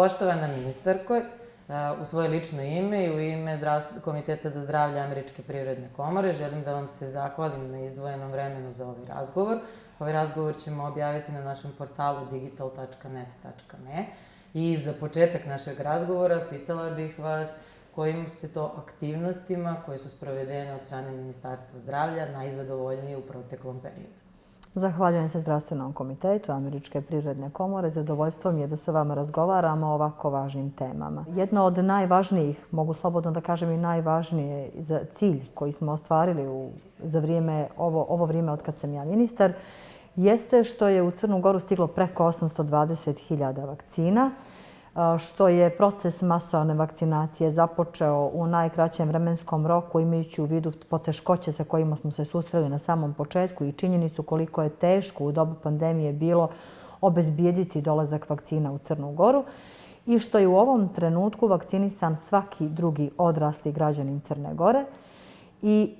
Poštovana ministarko, u svoje lično ime i u ime Komiteta za zdravlje Američke privredne komore želim da vam se zahvalim na izdvojenom vremenu za ovaj razgovor. Ovaj razgovor ćemo objaviti na našem portalu digital.net.me i za početak našeg razgovora pitala bih vas kojim ste to aktivnostima koje su sprovedene od strane Ministarstva zdravlja najzadovoljniji u proteklom periodu. Zahvaljujem se Zdravstvenom komitetu Američke privredne komore. Zadovoljstvo mi je da sa vama razgovaramo o ovako važnim temama. Jedno od najvažnijih, mogu slobodno da kažem i najvažnije za cilj koji smo ostvarili za ovo vrijeme od kad sam ja ministar, jeste što je u Crnu Goru stiglo preko 820.000 vakcina, što je proces masovne vakcinacije započeo u najkraćem vremenskom roku, imajući u vidu poteškoće sa kojima smo se susreli na samom početku i činjenicu koliko je teško u dobu pandemije bilo obezbijediti dolazak vakcina u Crnu Goru i što je u ovom trenutku vakcinisan svaki drugi odrasli građanin Crne Gore i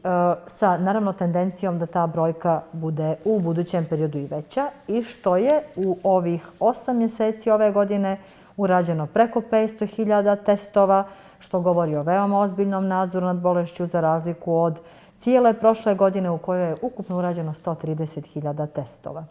sa naravno tendencijom da ta brojka bude u budućem periodu i veća i što je u ovih 8 mjeseci ove godine urađeno preko 500.000 testova, što govori o veoma ozbiljnom nadzoru nad bolešću za razliku od cijele prošle godine u kojoj je ukupno urađeno 130.000 testova.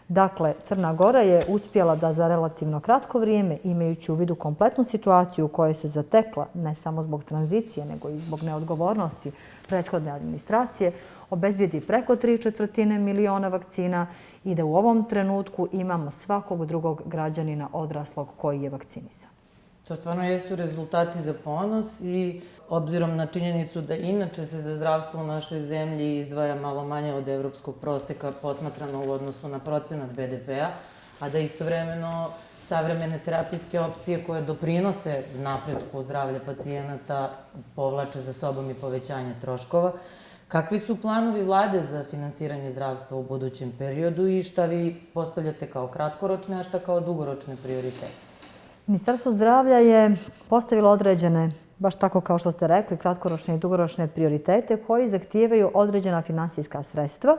Dakle, Crna Gora je uspjela da za relativno kratko vrijeme, imajući u vidu kompletnu situaciju u kojoj se zatekla, ne samo zbog tranzicije, nego i zbog neodgovornosti prethodne administracije, obezbijedi preko 3/4 miliona vakcina i da u ovom trenutku imamo svakog drugog građanina odraslog koji je vakcinisan. To stvarno jesu rezultati za ponos i obzirom na činjenicu da inače se za zdravstvo u našoj zemlji izdvaja malo manje od evropskog proseka posmatrano u odnosu na procenat BDP-a, a da istovremeno savremene terapijske opcije koje doprinose napretku zdravlja pacijenata povlače za sobom i povećanje troškova. Kakvi su planovi vlade za finansiranje zdravstva u budućem periodu i šta vi postavljate kao kratkoročne, a šta kao dugoročne prioritete? Ministarstvo zdravlja je postavilo određene, baš tako kao što ste rekli, kratkoročne i dugoročne prioritete koji zahtijevaju određena finansijska sredstva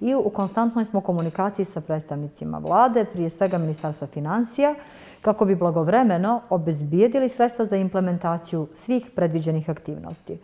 i u konstantnoj smo komunikaciji sa predstavnicima vlade, prije svega Ministarstva financija, kako bi blagovremeno obezbijedili sredstva za implementaciju svih predviđenih aktivnosti.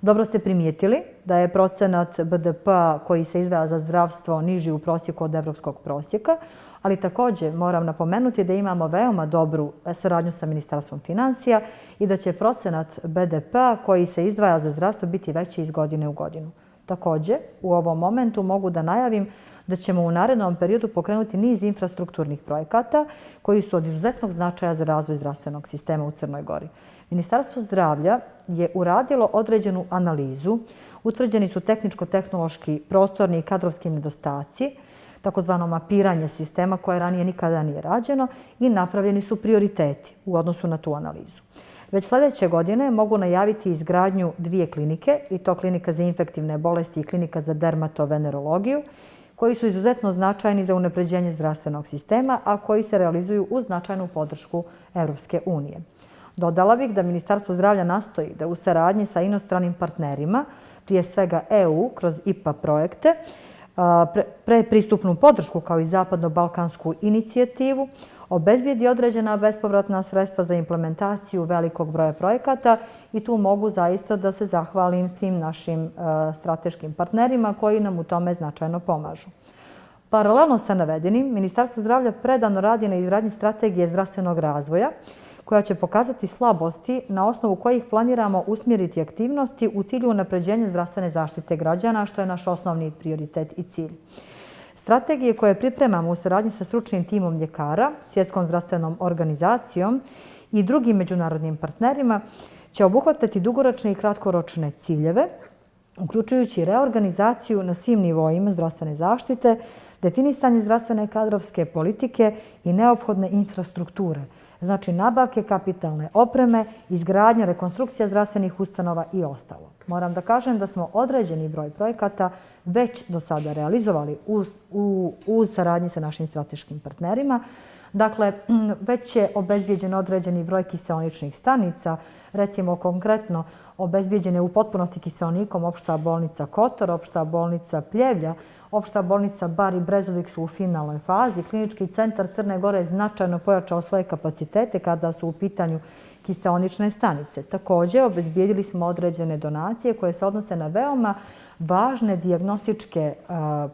Dobro ste primijetili da je procenat BDP-a koji se izdvaja za zdravstvo niži u prosjeku od evropskog prosjeka, ali također moram napomenuti da imamo veoma dobru saradnju sa Ministarstvom financija i da će procenat BDP-a koji se izdvaja za zdravstvo biti veći iz godine u godinu. Također, u ovom momentu mogu da najavim da ćemo u narednom periodu pokrenuti niz infrastrukturnih projekata koji su od izuzetnog značaja za razvoj zdravstvenog sistema u Crnoj Gori. Ministarstvo zdravlja je uradilo određenu analizu, utvrđeni su tehničko-tehnološki, prostorni i kadrovski nedostaci, takozvano mapiranje sistema koje ranije nikada nije rađeno i napravljeni su prioriteti u odnosu na tu analizu. Već sljedeće godine mogu najaviti izgradnju 2 klinike, i to klinika za infektivne bolesti i klinika za dermatovenerologiju, koji su izuzetno značajni za unapređenje zdravstvenog sistema, a koji se realizuju uz značajnu podršku Evropske unije. Dodala bih da Ministarstvo zdravlja nastoji da u saradnji sa inostranim partnerima, prije svega EU, kroz IPA projekte, predpristupnu podršku kao i zapadno-balkansku inicijativu, obezbijedi određena bespovratna sredstva za implementaciju velikog broja projekata i tu mogu zaista da se zahvalim svim našim strateškim partnerima koji nam u tome značajno pomažu. Paralelno sa navedenim, Ministarstvo zdravlja predano radi na izgradnji strategije zdravstvenog razvoja koja će pokazati slabosti na osnovu kojih planiramo usmjeriti aktivnosti u cilju unapređenja zdravstvene zaštite građana, što je naš osnovni prioritet i cilj. Strategije koje pripremamo u saradnji sa stručnim timom ljekara, Svjetskom zdravstvenom organizacijom i drugim međunarodnim partnerima će obuhvatati dugoročne i kratkoročne ciljeve, uključujući reorganizaciju na svim nivoima zdravstvene zaštite, definisanje zdravstvene kadrovske politike i neophodne infrastrukture, znači nabavke kapitalne opreme, izgradnja, rekonstrukcija zdravstvenih ustanova i ostalo. Moram da kažem da smo određeni broj projekata već do sada realizovali uz saradnji sa našim strateškim partnerima. Dakle, već je obezbijeđen određeni broj kiseoničnih stanica, recimo konkretno obezbijeđene u potpunosti kiseonikom opšta bolnica Kotor, opšta bolnica Pljevlja, opšta bolnica Bar i Brezovik su u finalnoj fazi. Klinički centar Crne Gore je značajno pojačao svoje kapacitete kada su u pitanju kiseonične stanice. Također, obezbijedili smo određene donacije koje se odnose na veoma važne dijagnostičke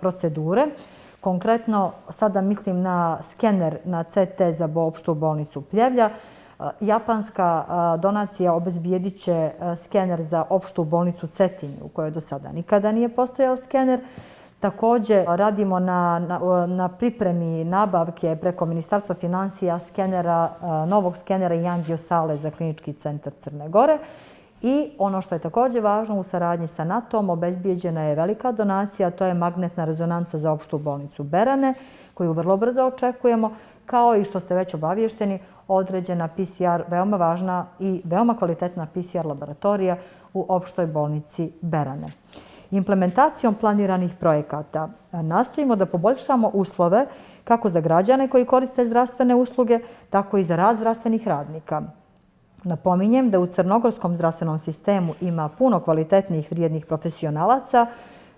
procedure. Konkretno, sada mislim na skener na CT za opštu bolnicu Pljevlja. Japanska donacija obezbijedit će skener za opštu bolnicu Cetinju, u kojoj do sada nikada nije postojao skener. Također radimo na pripremi nabavke preko Ministarstva finansija novog skenera i angiosale za klinički centar Crne Gore. I ono što je također važno, u saradnji sa NATO-om obezbijeđena je velika donacija, to je magnetna rezonanca za opštu bolnicu Berane, koju vrlo brzo očekujemo, kao i što ste već obavješteni, određena PCR, veoma važna i veoma kvalitetna PCR laboratorija u opštoj bolnici Berane. Implementacijom planiranih projekata nastojimo da poboljšamo uslove kako za građane koji koriste zdravstvene usluge, tako i za rad zdravstvenih radnika. Napominjem da u crnogorskom zdravstvenom sistemu ima puno kvalitetnih vrijednih profesionalaca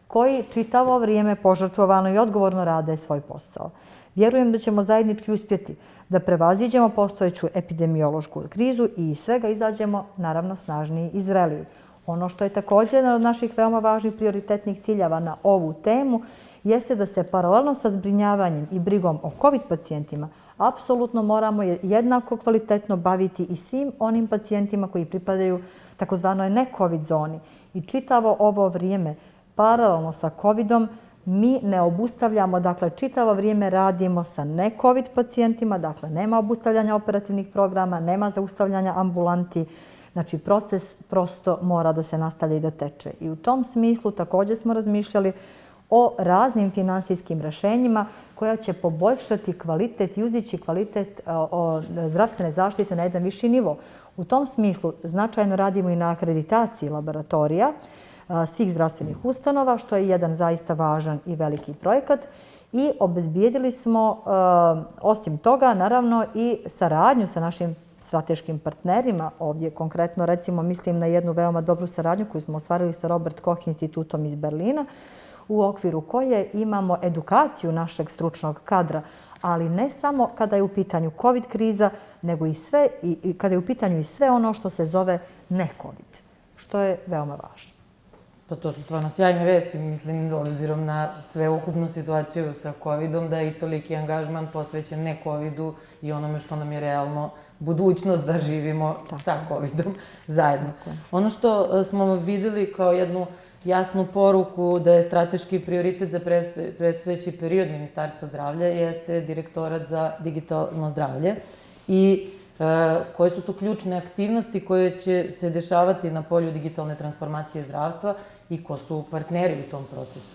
koji čitavo vrijeme požrtvovano i odgovorno rade svoj posao. Vjerujem da ćemo zajednički uspjeti da prevaziđemo postojeću epidemiološku krizu i iz svega izađemo, naravno, snažniji i zreliji. Ono što je također jedan od naših veoma važnih prioritetnih ciljeva na ovu temu jeste da se paralelno sa zbrinjavanjem i brigom o COVID pacijentima apsolutno moramo jednako kvalitetno baviti i svim onim pacijentima koji pripadaju takozvanoj ne-COVID zoni. I čitavo ovo vrijeme, paralelno sa COVIDom, mi ne obustavljamo, dakle čitavo vrijeme radimo sa ne-COVID pacijentima, dakle nema obustavljanja operativnih programa, nema zaustavljanja ambulanti. Znači, proces prosto mora da se nastavlja i da teče. I u tom smislu također smo razmišljali o raznim finansijskim rješenjima koja će poboljšati kvalitet i uzdići kvalitet zdravstvene zaštite na jedan viši nivo. U tom smislu značajno radimo i na akreditaciji laboratorija svih zdravstvenih ustanova, što je jedan zaista važan i veliki projekat. I obezbijedili smo, osim toga, naravno i saradnju sa našim strateškim partnerima. Ovdje konkretno, recimo, mislim na jednu veoma dobru saradnju koju smo ostvarili sa Robert Koch institutom iz Berlina, u okviru koje imamo edukaciju našeg stručnog kadra, ali ne samo kada je u pitanju COVID kriza, nego i kada je u pitanju i sve ono što se zove ne-COVID, što je veoma važno. Pa to su stvarno sjajne vesti, mislim, obzirom na sveukupnu situaciju sa COVID-om, da je i toliki angažman posvećen ne COVID-u i onome što nam je realno budućnost da živimo sa COVID-om zajedno. Ono što smo videli kao jednu jasnu poruku da je strateški prioritet za predstojeći period Ministarstva zdravlja jeste Direktorat za digitalno zdravlje i koje su to ključne aktivnosti koje će se dešavati na polju digitalne transformacije zdravstva i ko su partneri u tom procesu?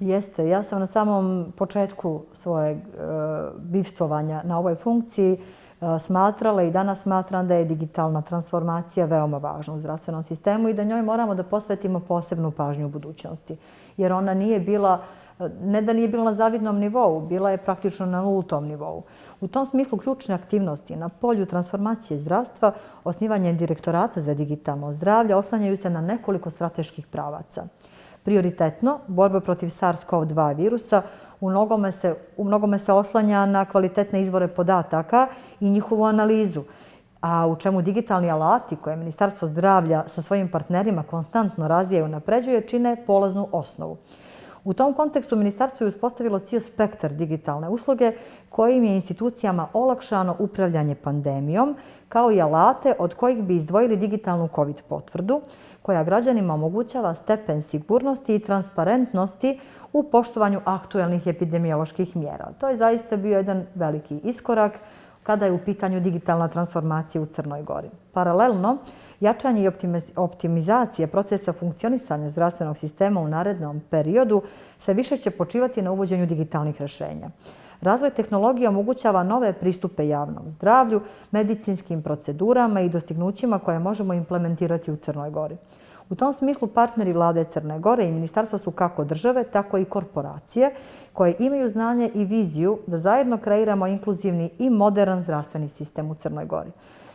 Jeste. Ja sam na samom početku svojeg bivstvovanja na ovoj funkciji smatrala i danas smatram da je digitalna transformacija veoma važna u zdravstvenom sistemu i da njoj moramo da posvetimo posebnu pažnju u budućnosti. Jer ona nije bila, ne da nije bila na zavidnom nivou, bila je praktično na nultom nivou. U tom smislu ključne aktivnosti na polju transformacije zdravstva, osnivanje Direktorata za digitalno zdravlje oslanjaju se na nekoliko strateških prioritetno, borba protiv SARS-CoV-2 virusa u mnogome se oslanja na kvalitetne izvore podataka i njihovu analizu, a u čemu digitalni alati koje Ministarstvo zdravlja sa svojim partnerima konstantno razvija i unapređuje čine polaznu osnovu. U tom kontekstu Ministarstvo je uspostavilo cijel spektar digitalne usluge kojim je institucijama olakšano upravljanje pandemijom, kao i alate od kojih bi izdvojili digitalnu COVID potvrdu, koja građanima omogućava stepen sigurnosti i transparentnosti u poštovanju aktuelnih epidemioloških mjera. To je zaista bio jedan veliki iskorak kada je u pitanju digitalna transformacija u Crnoj Gori. Paralelno, jačanje i optimizacija procesa funkcionisanja zdravstvenog sistema u narednom periodu sve više će počivati na uvođenju digitalnih rješenja. Razvoj tehnologije omogućava nove pristupe javnom zdravlju, medicinskim procedurama i dostignućima koje možemo implementirati u Crnoj Gori. U tom smislu partneri vlade Crne Gore i ministarstva su kako države, tako i korporacije koje imaju znanje i viziju da zajedno kreiramo inkluzivni i modern zdravstveni sistem u Crnoj Gori.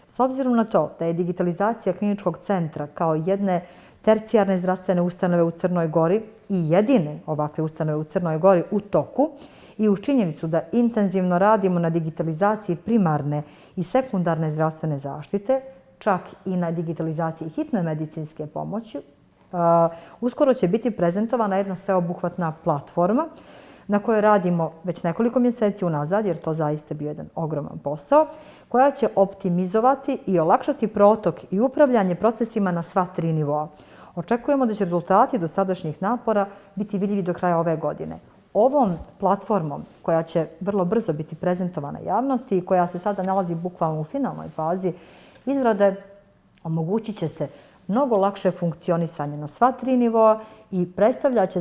S obzirom na to da je digitalizacija kliničkog centra kao jedne tercijarne zdravstvene ustanove u Crnoj Gori i jedine ovakve ustanove u Crnoj Gori u toku i uz činjenicu da intenzivno radimo na digitalizaciji primarne i sekundarne zdravstvene zaštite, čak i na digitalizaciji hitne medicinske pomoći, uskoro će biti prezentovana jedna sveobuhvatna platforma na kojoj radimo već nekoliko mjeseci unazad, jer to zaista bio jedan ogroman posao, koja će optimizovati i olakšati protok i upravljanje procesima na sva 3 nivoa. Očekujemo da će rezultati dosadašnjih napora biti vidljivi do kraja ove godine. Ovom platformom, koja će vrlo brzo biti prezentovana javnosti i koja se sada nalazi bukvalno u finalnoj fazi izrade, omogućit će se mnogo lakše funkcionisanje na sva 3 nivoa i predstavljat će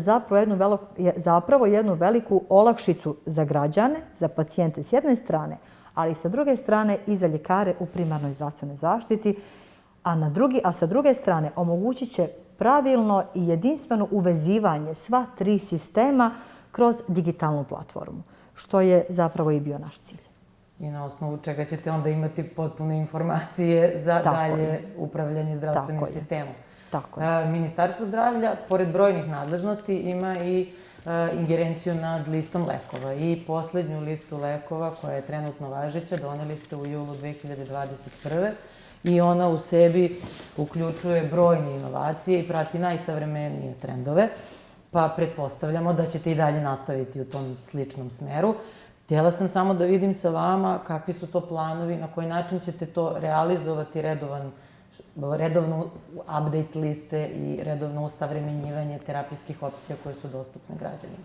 zapravo jednu veliku olakšicu za građane, za pacijente s jedne strane, ali sa druge strane i za ljekare u primarnoj zdravstvenoj zaštiti, a sa druge strane omogućit će pravilno i jedinstveno uvezivanje sva 3 sistema kroz digitalnu platformu, što je zapravo i bio naš cilj. I na osnovu čega ćete onda imati potpune informacije za dalje upravljanje zdravstvenim sistemom. Tako je. Ministarstvo zdravlja, pored brojnih nadležnosti, ima i ingerenciju nad listom lekova. I poslednju listu lekova, koja je trenutno važeća, doneli ste u julu 2021. I ona u sebi uključuje brojne inovacije i prati najsavremenije trendove, pa pretpostavljamo da ćete i dalje nastaviti u tom sličnom smeru. Htjela sam samo da vidim sa vama kakvi su to planovi, na koji način ćete to realizovati redovno update liste i redovno usavremenjivanje terapijskih opcija koje su dostupne građanima.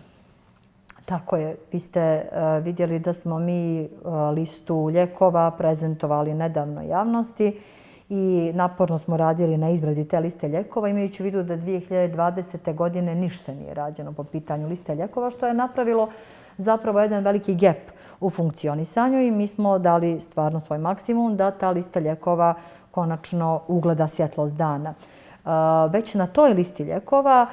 Tako je. Vi ste vidjeli da smo mi listu lijekova prezentovali nedavno javnosti i naporno smo radili na izradi te liste lijekova, imajući u vidu da 2020. godine ništa nije rađeno po pitanju liste lijekova, što je napravilo zapravo jedan veliki gap u funkcionisanju i mi smo dali stvarno svoj maksimum da ta lista lijekova konačno ugleda svjetlost dana. Već na toj listi lijekova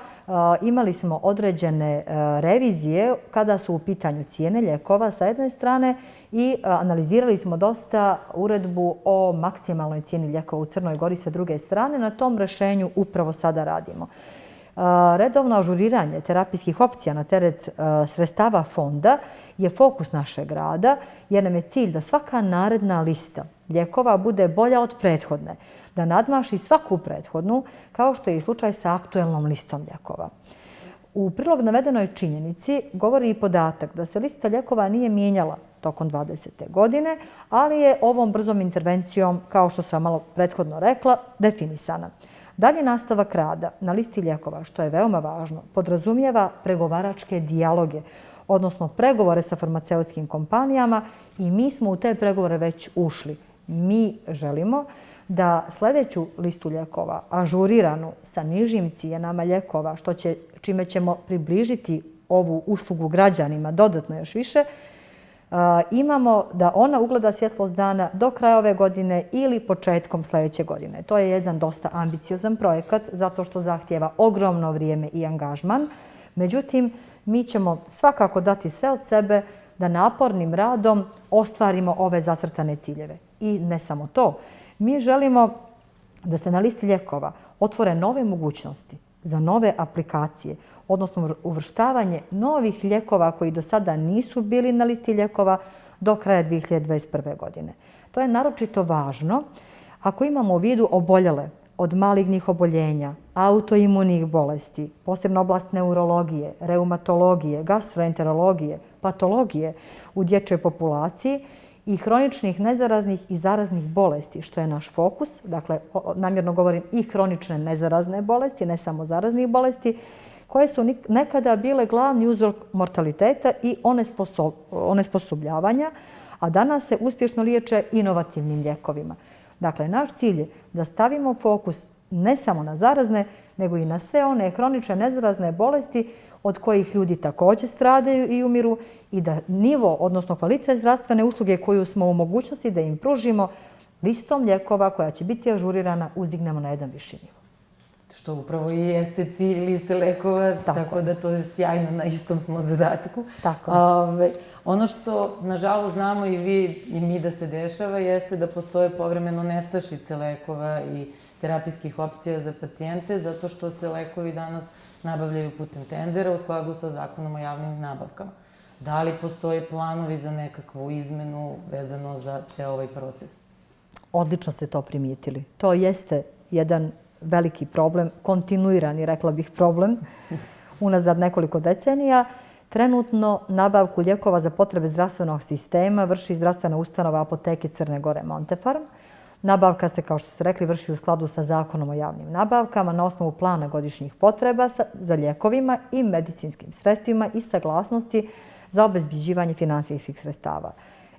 imali smo određene revizije kada su u pitanju cijene lijekova sa jedne strane i analizirali smo dosta uredbu o maksimalnoj cijeni lijekova u Crnoj Gori sa druge strane. Na tom rješenju upravo sada radimo. Redovno ažuriranje terapijskih opcija na teret sredstava fonda je fokus našeg rada jer nam je cilj da svaka naredna lista lijekova bude bolja od prethodne, da nadmaši svaku prethodnu, kao što je i slučaj sa aktuelnom listom lijekova. U prilog navedenoj činjenici govori i podatak da se lista lijekova nije mijenjala tokom 2020. godine, ali je ovom brzom intervencijom, kao što sam malo prethodno rekla, definisana. Dalje nastavak rada na listi lijekova, što je veoma važno, podrazumijeva pregovaračke dijaloge, odnosno pregovore sa farmaceutskim kompanijama i mi smo u te pregovore već ušli. Mi želimo da sljedeću listu lijekova, ažuriranu sa nižim cijenama lijekova, čime ćemo približiti ovu uslugu građanima dodatno još više, imamo da ona ugleda svjetlost dana do kraja ove godine ili početkom sljedeće godine. To je jedan dosta ambiciozan projekat zato što zahtijeva ogromno vrijeme i angažman. Međutim, mi ćemo svakako dati sve od sebe da napornim radom ostvarimo ove zacrtane ciljeve. I ne samo to. Mi želimo da se na listi lijekova otvore nove mogućnosti za nove aplikacije, odnosno uvrštavanje novih lijekova koji do sada nisu bili na listi lijekova do kraja 2021. godine. To je naročito važno ako imamo u vidu oboljele od malignih oboljenja, autoimunih bolesti, posebno oblast neurologije, reumatologije, gastroenterologije, patologije u dječjoj populaciji i hroničnih nezaraznih i zaraznih bolesti, što je naš fokus. Dakle, namjerno govorim i hronične nezarazne bolesti, ne samo zaraznih bolesti, koje su nekada bile glavni uzrok mortaliteta i onesposobljavanja, a danas se uspješno liječe inovativnim lijekovima. Dakle, naš cilj je da stavimo fokus ne samo na zarazne, nego i na sve one hronične nezarazne bolesti od kojih ljudi također stradaju i umiru i da nivo, odnosno kvalitet zdravstvene usluge koju smo u mogućnosti da im pružimo listom lijekova koja će biti ažurirana uzdignemo na jedan viši nivo. što upravo i jeste cilj liste lekova, tako da to je sjajno, na istom smo zadatku. Ono što, nažalost, znamo i vi i mi da se dešava, jeste da postoje povremeno nestašice lekova i terapijskih opcija za pacijente, zato što se lekovi danas nabavljaju putem tendera u skladu sa Zakonom o javnim nabavkama. Da li postoje planovi za nekakvu izmenu vezano za ceo ovaj proces? Odlično ste to primijetili. To jeste jedan veliki problem, kontinuirani, rekla bih, problem unazad nekoliko decenija. Trenutno nabavku lijekova za potrebe zdravstvenog sistema vrši zdravstvena ustanova Apoteke Crne Gore Montefarm. Nabavka se, kao što ste rekli, vrši u skladu sa Zakonom o javnim nabavkama na osnovu plana godišnjih potreba za lijekovima i medicinskim sredstvima i saglasnosti za obezbeđivanje finansijskih sredstava.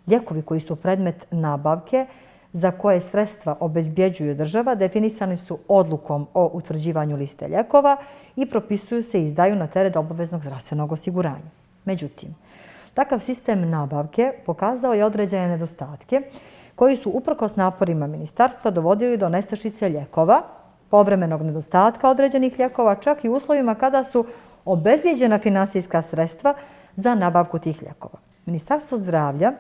Lijekovi koji su predmet nabavke za koje sredstva obezbjeđuje država definisani su odlukom o utvrđivanju liste lijekova i propisuju se i izdaju na teret obaveznog zdravstvenog osiguranja. Međutim, takav sistem nabavke pokazao je određene nedostatke koji su uprkos naporima ministarstva dovodili do nestašice lijekova, povremenog nedostatka određenih lijekova, čak i u uslovima kada su obezbjeđena finansijska sredstva za nabavku tih lijekova. Ministarstvo zdravlja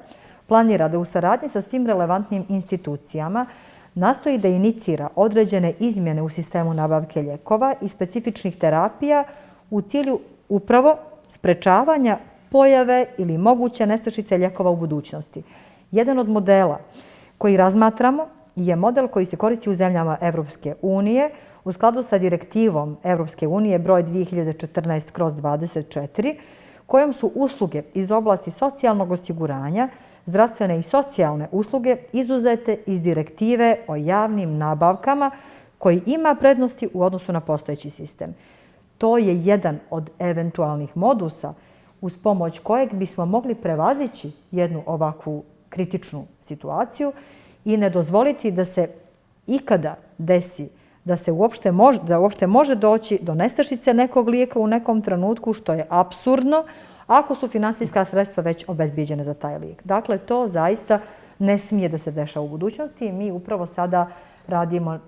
planira da u saradnji sa svim relevantnim institucijama nastoji da inicira određene izmjene u sistemu nabavke lijekova i specifičnih terapija u cilju upravo sprečavanja pojave ili moguće nestašice lijekova u budućnosti. Jedan od modela koji razmatramo je model koji se koristi u zemljama Evropske unije u skladu sa direktivom Evropske unije broj 2014/24, kojom su usluge iz oblasti socijalnog osiguranja, zdravstvene i socijalne usluge izuzete iz direktive o javnim nabavkama koji ima prednosti u odnosu na postojeći sistem. To je jedan od eventualnih modusa uz pomoć kojeg bismo mogli prevazići jednu ovakvu kritičnu situaciju i ne dozvoliti da se ikada desi da uopšte može doći do nestašice nekog lijeka u nekom trenutku, što je apsurdno ako su finansijska sredstva već obezbijeđene za taj lijek. Dakle, to zaista ne smije da se dešava u budućnosti i mi upravo sada radimo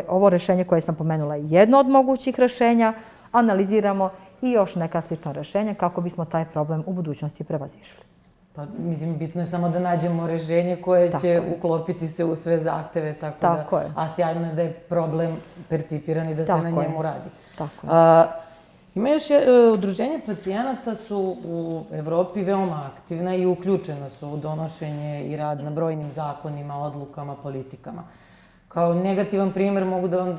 ovo rešenje koje sam pomenula jedno od mogućih rešenja, analiziramo i još neka slična rešenja kako bismo taj problem u budućnosti prevazišli. Pa, mislim, bitno je samo da nađemo rešenje koje će uklopiti se u sve zahteve, a sjajno je da je problem percipiran i da se na njemu radi. Ima još udruženje pacijenata su u Evropi veoma aktivna i uključena su u donošenje i rad na brojnim zakonima, odlukama, politikama. Kao negativan primjer mogu da vam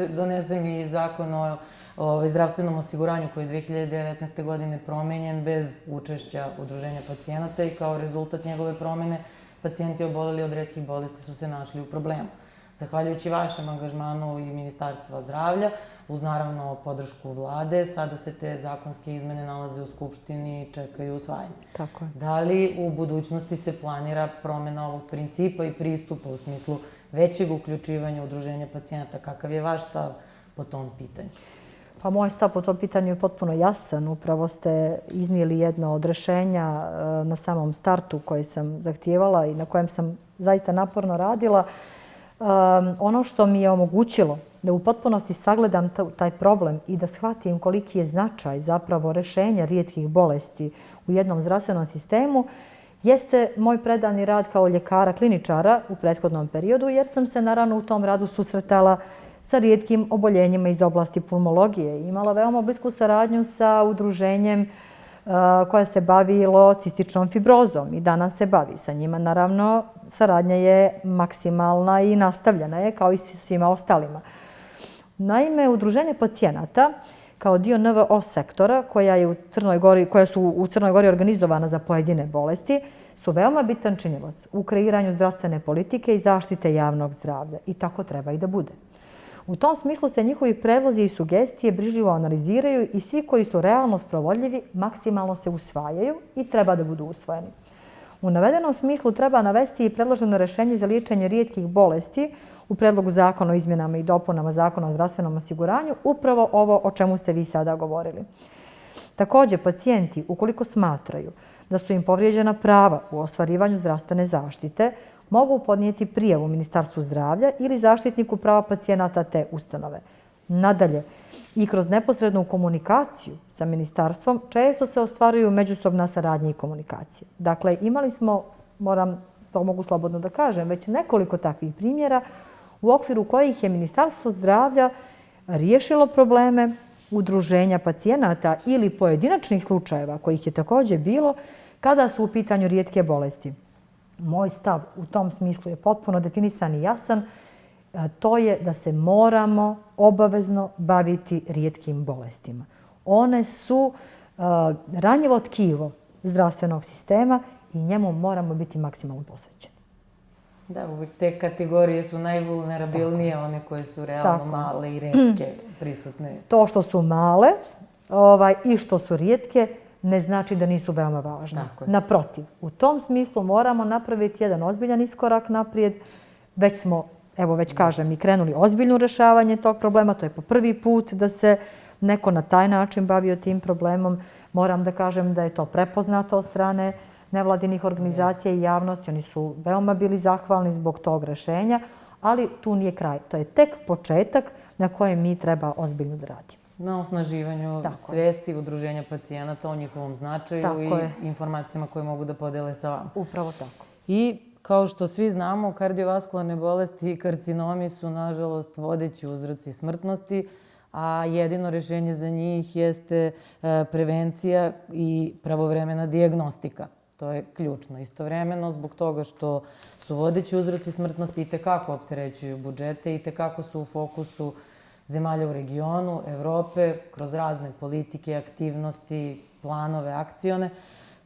donesem i zakon o zdravstvenom osiguranju koji je 2019. godine promenjen bez učešća udruženja pacijenata i kao rezultat njegove promene pacijenti oboleli od retkih bolesti su se našli u problemu. Zahvaljujući vašem angažmanu i Ministarstva zdravlja, uz naravno podršku vlade, sada se te zakonske izmene nalaze u Skupštini i čekaju usvajanje. Tako je. Da li u budućnosti se planira promjena ovog principa i pristupa u smislu većeg uključivanja udruženja pacijenata? Kakav je vaš stav po tom pitanju? Pa moj stav po tom pitanju je potpuno jasan. Upravo ste iznijeli jedno od rešenja na samom startu koje sam zahtijevala i na kojem sam zaista naporno radila. Ono što mi je omogućilo da u potpunosti sagledam taj problem i da shvatim koliki je značaj zapravo rešenja rijetkih bolesti u jednom zdravstvenom sistemu jeste moj predani rad kao ljekara kliničara u prethodnom periodu, jer sam se naravno u tom radu susretala sa rijetkim oboljenjima iz oblasti pulmologije i imala veoma blisku saradnju sa udruženjem koja se bavilo cističnom fibrozom i danas se bavi sa njima. Naravno, saradnja je maksimalna i nastavljena je kao i svima ostalima. Naime, udruženje pacijenata kao dio NVO sektora koja su u Crnoj Gori organizovana za pojedine bolesti su veoma bitan činilac u kreiranju zdravstvene politike i zaštite javnog zdravlja i tako treba i da bude. U tom smislu se njihovi predlozi i sugestije brižljivo analiziraju i svi koji su realno sprovodljivi maksimalno se usvajaju i treba da budu usvojeni. U navedenom smislu treba navesti i predloženo rešenje za liječenje rijetkih bolesti u predlogu zakona o izmjenama i dopunama Zakona o zdravstvenom osiguranju, upravo ovo o čemu ste vi sada govorili. Također, pacijenti, ukoliko smatraju da su im povrijeđena prava u ostvarivanju zdravstvene zaštite, mogu podnijeti prijavu Ministarstvu zdravlja ili zaštitniku prava pacijenata te ustanove. Nadalje, i kroz neposrednu komunikaciju sa ministarstvom često se ostvaruju međusobna saradnja i komunikacija. Dakle, imali smo, to mogu slobodno da kažem, već nekoliko takvih primjera u okviru kojih je Ministarstvo zdravlja riješilo probleme udruženja pacijenata ili pojedinačnih slučajeva, kojih je također bilo, kada su u pitanju rijetke bolesti. Moj stav u tom smislu je potpuno definisan i jasan. To je da se moramo obavezno baviti rijetkim bolestima. One su ranjivo tkivo zdravstvenog sistema i njemu moramo biti maksimalno posvećeni. Da, uvijek te kategorije su najvulnerabilnije, one koje su realno male i retke prisutne. To što su male i što su rijetke ne znači da nisu veoma važne. Naprotiv, u tom smislu moramo napraviti jedan ozbiljan iskorak naprijed. Već smo, već kažem, i krenuli ozbiljno rješavanje tog problema. To je po prvi put da se neko na taj način bavio tim problemom. Moram da kažem da je to prepoznato od strane nevladinih organizacija i javnosti. Oni su veoma bili zahvalni zbog tog rješenja, ali tu nije kraj. To je tek početak na kojem mi treba ozbiljno da radimo. Na osnaživanju svesti udruženja pacijenata o njihovom značaju i informacijama koje mogu da podele sa vama. Upravo tako. I kao što svi znamo, kardiovaskularne bolesti i karcinomi su, nažalost, vodeći uzroci smrtnosti, a jedino rješenje za njih jeste prevencija i pravovremena dijagnostika. To je ključno. Istovremeno, zbog toga što su vodeći uzroci smrtnosti i tekako opterećuju budžete i tekako su u fokusu zemalja u regionu, Evrope, kroz razne politike, aktivnosti, planove, akcione.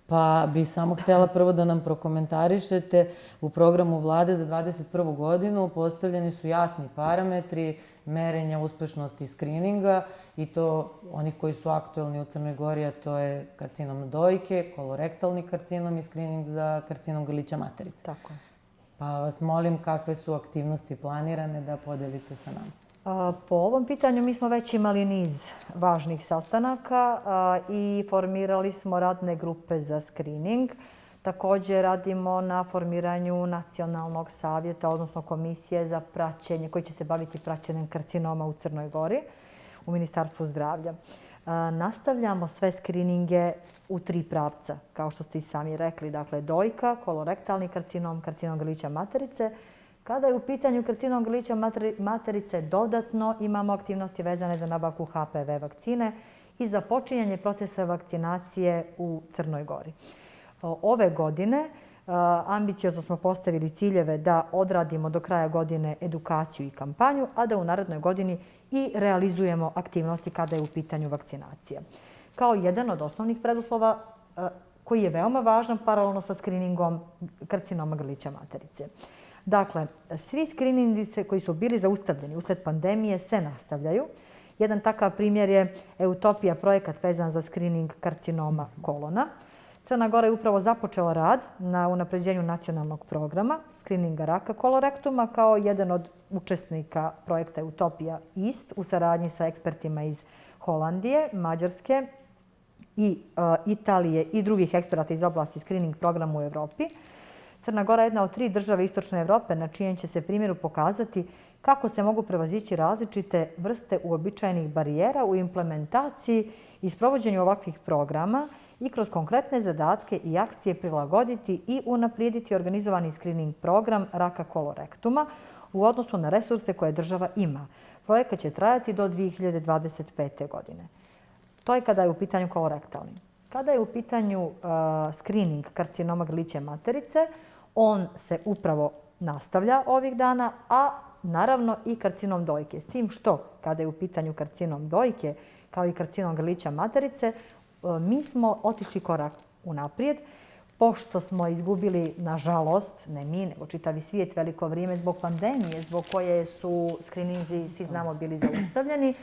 Pa bih samo htjela prvo da nam prokomentarišete. U programu vlade za 2021. godinu postavljeni su jasni parametri merenja uspešnosti skrininga i to onih koji su aktuelni u Crnoj Gori, a to je karcinom dojke, kolorektalni karcinom i skrining za karcinom grlića materice. Tako je. Pa vas molim kakve su aktivnosti planirane da podelite sa nama. Po ovom pitanju mi smo već imali niz važnih sastanaka i formirali smo radne grupe za skrining. Također radimo na formiranju nacionalnog savjeta, odnosno komisije za praćenje, koji će se baviti praćenjem karcinoma u Crnoj Gori u Ministarstvu zdravlja. Nastavljamo sve skrininge u 3 pravca, kao što ste i sami rekli. Dakle, dojka, kolorektalni karcinom, karcinom grlića materice. Kada je u pitanju karcinom grlića materice, dodatno imamo aktivnosti vezane za nabavku HPV vakcine i za počinjanje procesa vakcinacije u Crnoj Gori. Ove godine ambiciozno smo postavili ciljeve da odradimo do kraja godine edukaciju i kampanju, a da u narednoj godini i realizujemo aktivnosti kada je u pitanju vakcinacija. Kao jedan od osnovnih preduslova koji je veoma važan paralelno sa skriningom karcinoma grlića materice. Dakle, svi skrininzi koji su bili zaustavljeni usled pandemije se nastavljaju. Jedan takav primjer je Eutopija, projekat vezan za skrining karcinoma kolona. Crna Gora je upravo započela rad na unapređenju nacionalnog programa skrininga raka kolorektuma kao jedan od učesnika projekta Eutopija East u saradnji sa ekspertima iz Holandije, Mađarske i Italije i drugih eksperata iz oblasti skrining programa u Evropi. Crna Gora je jedna od 3 države Istočne Evrope na čijem će se primjeru pokazati kako se mogu prevazići različite vrste uobičajenih barijera u implementaciji i sprovođenju ovakvih programa i kroz konkretne zadatke i akcije prilagoditi i unaprijediti organizovani skrining program raka kolorektuma u odnosu na resurse koje država ima. Projekat će trajati do 2025. godine. To je kada je u pitanju kolorektalni. Kada je u pitanju skrining karcinoma grlića materice, on se upravo nastavlja ovih dana, a naravno i karcinom dojke. S tim što, kada je u pitanju karcinom dojke, kao i karcinom grlića materice, mi smo otišli korak unaprijed, pošto smo izgubili, nažalost, ne mi, nego čitavi svijet, veliko vrijeme zbog pandemije, zbog koje su skrininzi, svi znamo, bili zaustavljeni.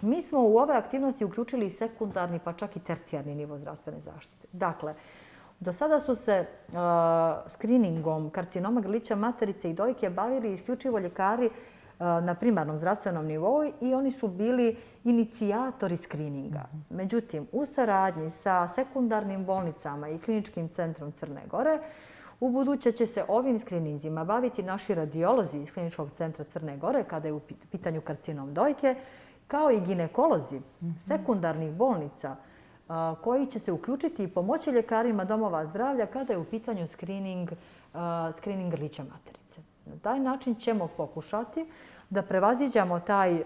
Mi smo u ove aktivnosti uključili i sekundarni, pa čak i tercijarni nivo zdravstvene zaštite. Dakle, do sada su se skriningom karcinoma grlića materice i dojke bavili isključivo ljekari na primarnom zdravstvenom nivou i oni su bili inicijatori skrininga. Međutim, u saradnji sa sekundarnim bolnicama i kliničkim centrom Crne Gore, u buduće će se ovim skrininzima baviti naši radiolozi iz kliničkog centra Crne Gore kada je u pitanju karcinom dojke kao i ginekolozi sekundarnih bolnica koji će se uključiti i pomoći ljekarima domova zdravlja kada je u pitanju screening grlića materice. Na taj način ćemo pokušati da prevaziđamo taj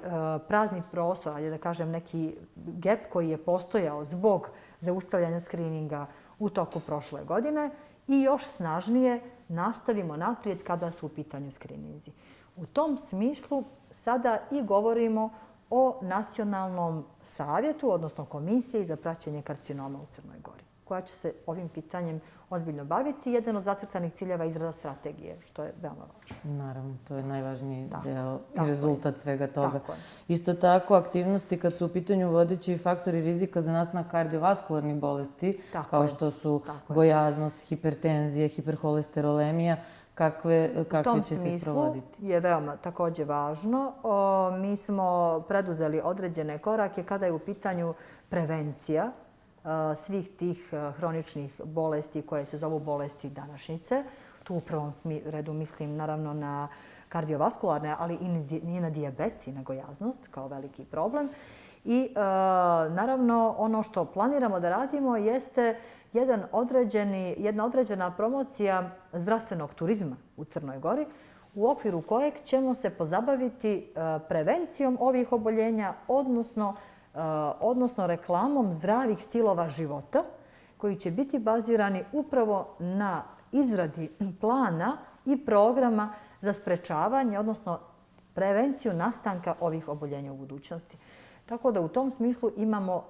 prazni prostor, ali da kažem neki gap koji je postojao zbog zaustavljanja screeninga u toku prošle godine i još snažnije nastavimo naprijed kada su u pitanju screeninzi. U tom smislu sada i govorimo o Nacionalnom savjetu, odnosno Komisiji za praćenje karcinoma u Crnoj Gori, koja će se ovim pitanjem ozbiljno baviti. Jedan od zacrtanih ciljeva je izrada strategije, što je veoma važno. Naravno, to je najvažniji deo i rezultat svega toga. Tako je. Isto tako, aktivnosti kad su u pitanju vodeći faktori rizika za nastanak kardiovaskularnih bolesti, kao što su gojaznost, hipertenzija, hiperholesterolemija, kakve će se sprovoditi? U tom smislu je veoma također važno. Mi smo preduzeli određene korake kada je u pitanju prevencija svih tih hroničnih bolesti koje se zovu bolesti današnjice. Tu u prvom redu mislim naravno na kardiovaskularne, ali i na dijabet i na gojaznost kao veliki problem. I naravno ono što planiramo da radimo jeste jedna određena promocija zdravstvenog turizma u Crnoj Gori u okviru kojeg ćemo se pozabaviti prevencijom ovih oboljenja, odnosno reklamom zdravih stilova života koji će biti bazirani upravo na izradi plana i programa za sprečavanje, odnosno prevenciju nastanka ovih oboljenja u budućnosti. Tako da u tom smislu imamo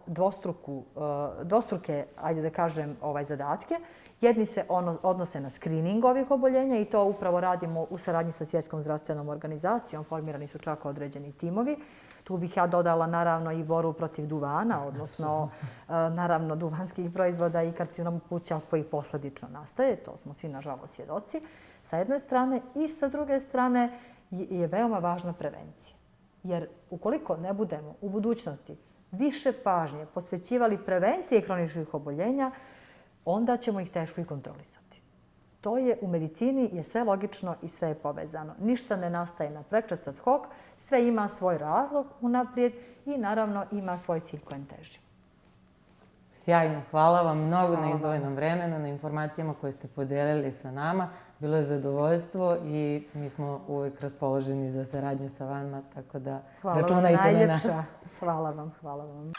dvostruke, ajde da kažem, zadatke. Jedni se odnose na screening ovih oboljenja i to upravo radimo u saradnji sa Svjetskom zdravstvenom organizacijom. Formirani su čak određeni timovi. Tu bih ja dodala naravno i borbu protiv duvana, odnosno naravno duvanskih proizvoda i karcinom pluća koji posljedično nastaje. To smo svi nažalost svjedoci. Sa jedne strane i sa druge strane je veoma važna prevencija. Jer ukoliko ne budemo u budućnosti više pažnje posvećivali prevenciji hroničnih oboljenja, onda ćemo ih teško i kontrolisati. To je u medicini je sve logično i sve je povezano. Ništa ne nastaje na prečac ad hoc, sve ima svoj razlog unaprijed i naravno ima svoj cilj kojem težimo. Sjajno, hvala vam mnogo na izdvojenom vremenu, na informacijama koje ste podelili sa nama. Bilo je zadovoljstvo i mi smo uvijek raspoloženi za saradnju sa vama, tako da računajte na nas. Hvala vam, hvala vam.